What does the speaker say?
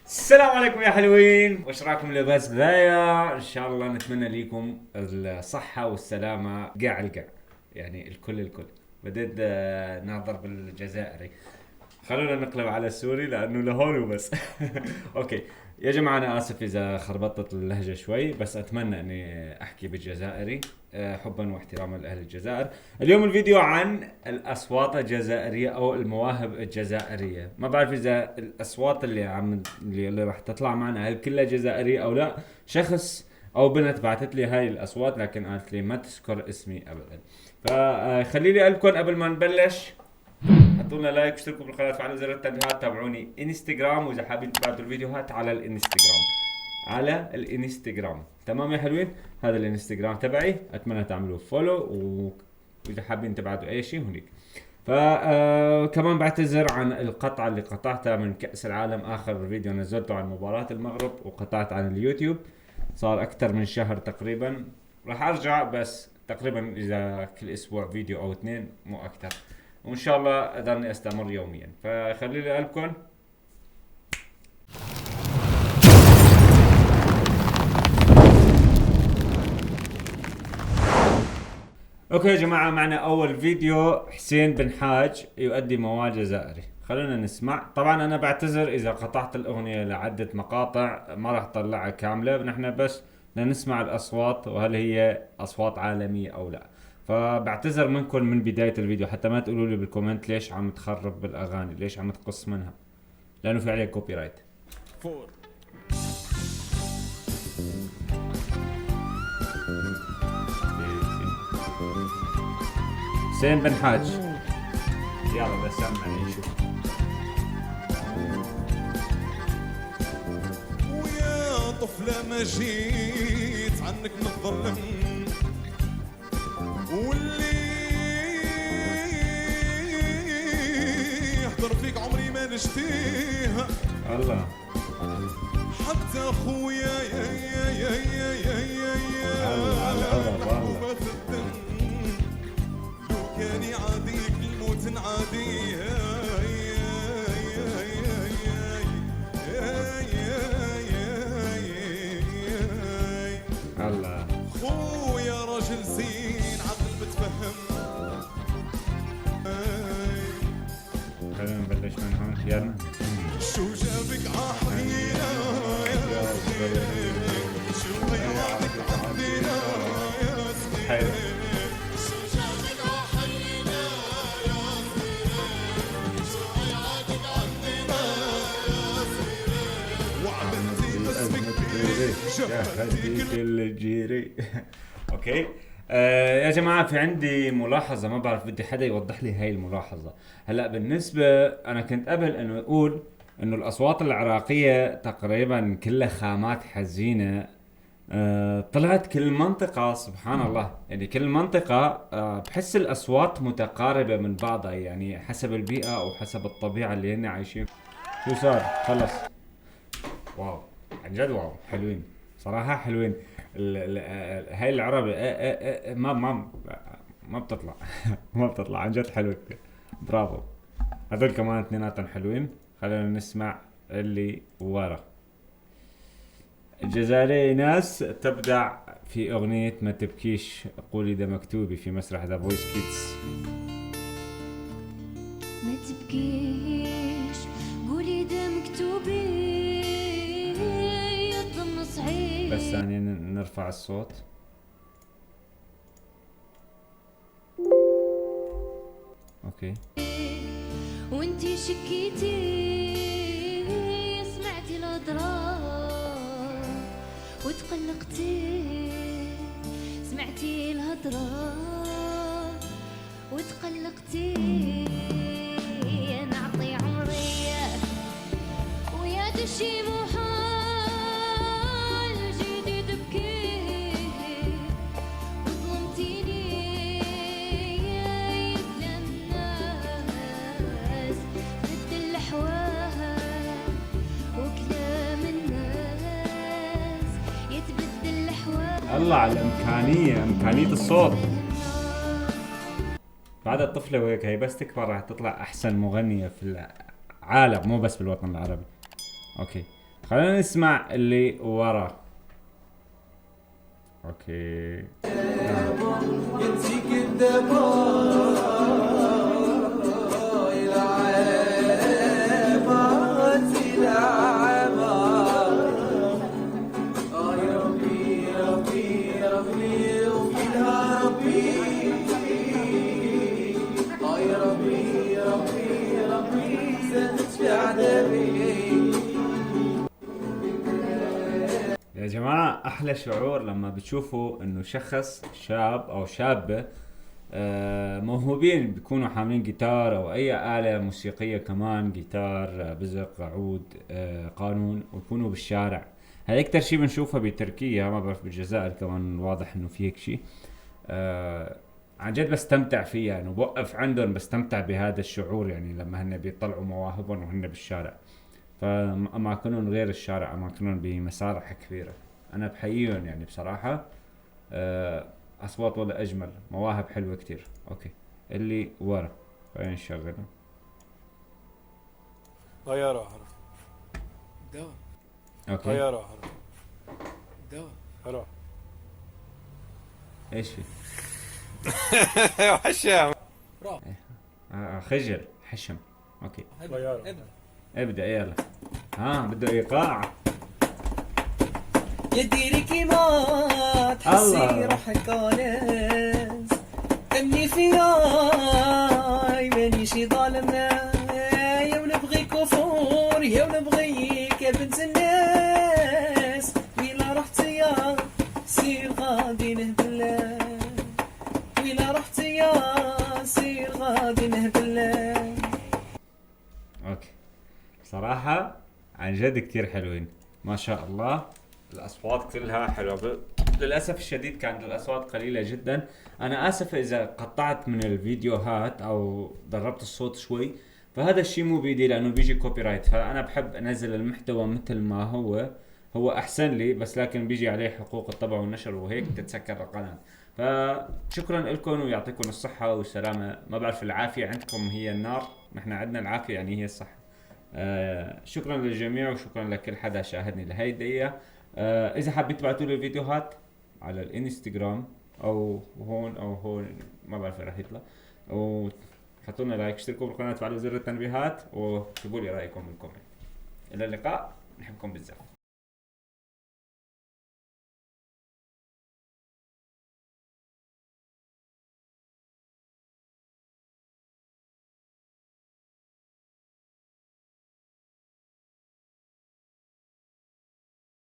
السلام عليكم يا حلوين، وش رايكم لباس بداية؟ ان شاء الله نتمنى لكم الصحة والسلامة قاع القاع، يعني الكل. بديت ناظر بالجزائري. خلونا نقلب على السوري لانه لهون وبس. اوكي يا جماعة، انا اسف اذا خربطت اللهجة شوي، بس اتمنى اني احكي بالجزائري حبا واحتراما لاهل الجزائر. اليوم الفيديو عن الاصوات الجزائرية او المواهب الجزائرية. ما بعرف اذا الاصوات اللي راح تطلع معنا هل كلها جزائرية او لا. شخص او بنت بعثت لي هاي الاصوات لكن قالت لي ما تذكر اسمي ابدا. فخلي لي قلبكم قبل ما نبلش. حطوا لنا لايك واشتركوا بالقناه وفعلوا زر التنبيهات. تابعوني انستغرام، واذا حابين تبعتوا الفيديوهات على الانستغرام. تمام يا حلوين، هذا الانستغرام تبعي، اتمنى تعملوا فولو واذا حابين تبعتوا اي شيء هنيك. كمان بعتذر عن القطعة اللي قطعتها من كأس العالم. آخر فيديو نزلته عن مباراة المغرب وقطعت عن اليوتيوب، صار أكثر من شهر تقريبا. راح أرجع بس تقريبا إذا كل أسبوع فيديو أو اثنين، مو أكثر. وإن شاء الله أضلني أستمر يوميا، فخلي لي قلبكم. اوكي يا جماعة، معنا اول فيديو حسين بن حاج يؤدي موال جزائري. خلونا نسمع. طبعا انا بعتذر اذا قطعت الاغنية لعدة مقاطع، ما راح اطلعها كاملة، نحن بس لنسمع الاصوات وهل هي اصوات عالمية او لا. فبعتذر منكم من بداية الفيديو، حتى ما تقولوا لي بالكومنت ليش عم تخرب بالاغاني، ليش عم تقص منها، لانه في عليه كوبي رايت. حسين بن حاج، يلا بس سمعني نشوف. ويا طفلة ما جيت عنك نتظلم، واللي يحضر فيك عمري ما نشتيه. الله، حتى اخويا يا على العرب والله. محبوبة الدم، لو كان يعاديك الموت نعاديه. الله، خويا راجل زين عقل بتفهم. خلينا نبلش من هون، يلا. شو جابك عحينا يا صغير، شو ضيعتك عندنا يا حلو. صغير، شو جابك عحينا يا صغير، شو ضيعتك عندنا يا صغير، وعملتي باسمك كبير شهدتك الجيري. اوكي. يا جماعة، في عندي ملاحظة، ما بعرف بدي حدا يوضح لي هاي الملاحظة. هلا بالنسبة أنا كنت قبل إنه أقول إنه الأصوات العراقية تقريبا كلها خامات حزينة. طلعت كل منطقة سبحان الله، يعني كل منطقة بحس الأصوات متقاربة من بعضها، يعني حسب البيئة أو حسب الطبيعة اللي هن عايشين. شو صار؟ خلص. واو، عن جد واو، حلوين صراحة، حلوين. هاي العربي ما بتطلع. ما بتطلع عن جد، حلو كتير. برافو. هذول كمان اثنيناتهم حلوين. خلينا نسمع اللي ورا. الجزائرية ناس تبدع في أغنية ما تبكيش قولي ده مكتوبي في مسرح ذا فويس كيدز. ما تبكيش قولي ده مكتوبي يضم صعيب. بس ثانية نرفع الصوت. اوكي. وانتي شكيتي سمعتي الهضرة وتقلقتي، سمعتي الهضرة وتقلقتي. نعطي عمري ويا دشي محال جيتي تبكي وظلمتيني يا الناس ضد الأحوال وكلام الناس يتبدل الأحوال. الله على الإمكانية، إمكانية الصوت. بعد الطفلة وهيك، هي بس تكبر راح تطلع أحسن مغنية في العالم، مو بس بالوطن العربي. اوكي. خلينا نسمع اللي ورا. اوكي. يا جماعة أحلى شعور لما بتشوفوا إنه شخص شاب أو شابة موهوبين، بيكونوا حاملين جيتار أو أي آلة موسيقية كمان، جيتار، بزق، عود، قانون، ويكونوا بالشارع. هاي أكتر شي بنشوفها بتركيا، ما بعرف بالجزائر كمان واضح إنه في هيك شي. عن جد بستمتع فيه يعني، وبوقف عندهم بستمتع بهذا الشعور يعني، لما هن بيطلعوا مواهبهم وهن بالشارع. فأماكنهم غير الشارع، أماكنهم بمسارح كبيرة. أنا بحييهم يعني بصراحة. أصوات ولا أجمل، مواهب حلوة كتير. أوكي، اللي ورا خلينا نشغله. طيارة حرف دواء أوكي، طيارة حرف دواء حرف إيش في؟ وحشام راء خجل، حشم. أوكي، طيارة ابدا ابدأ يلا. بده إيقاع. يديري كيما تحسي الله. روحك وناس اني فياي مانيش ظالم، يا ونبغيك وفور، يا ونبغيك يا بنت الناس، ويلا رحت يا سير غادي نهبل، ويلا رحت يا سير غادي نهبل. أوكي، بصراحة عن جد كتير حلوين ما شاء الله. الأصوات كلها حلوة. للأسف الشديد كانت الأصوات قليلة جدا. أنا آسف إذا قطعت من الفيديوهات أو ضربت الصوت شوي، فهذا الشيء مو بيدي لأنه بيجي كوبي رايت. فأنا بحب أنزل المحتوى مثل ما هو أحسن لي، بس لكن بيجي عليه حقوق الطبع والنشر وهيك تتسكر القناة. فشكرا لكم ويعطيكم الصحة والسلامة. ما بعرف، العافية عندكم هي النار، نحن عندنا العافية يعني هي الصحة. شكرا للجميع وشكرا لكل حدا شاهدني لهي الدقيقة. اذا حابين تبعتوا لي الفيديوهات على الانستغرام او هون ما بعرف راح يطلع، وحطوا لنا لايك، اشتركوا بالقناة، وفعلوا زر التنبيهات، وكتبوا لي رايكم بالكومنت. الى اللقاء، نحبكم بزاف.